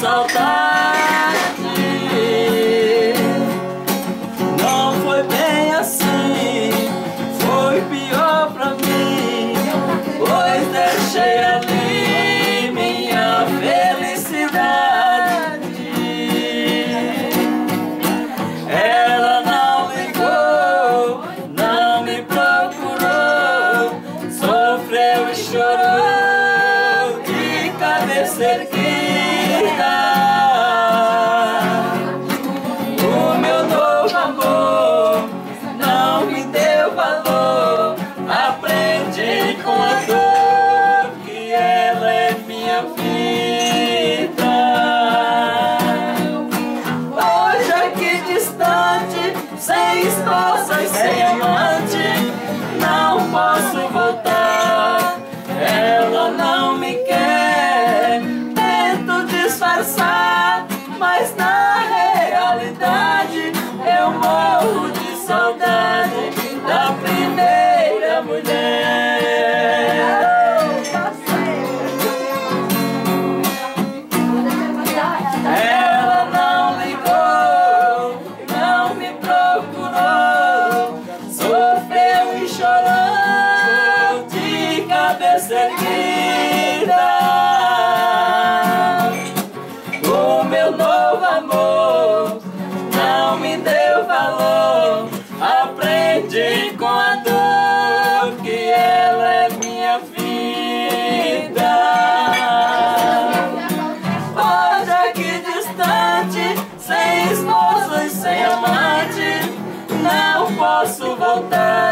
saudade. Não foi bem assim, foi pior pra mim, pois deixei ali minha felicidade. Ela não ligou, não me procurou, sofreu e chorou de cabeça erguida. O meu novo amor não me deu valor, aprendi com a dor que ela é minha vida. Hoje aqui distante, sem esposa e sem amante, não posso voltar. Ela não me quer, tento disfarçar, mas na realidade eu morro de saudade da primeira mulher. Ela não ligou, não me procurou, sofreu e chorou de cabeça erguida. O meu novo amor não me deu valor, aprendi com a dor que ela é minha vida. Hoje aqui distante, sem esposa e sem amante, não posso voltar.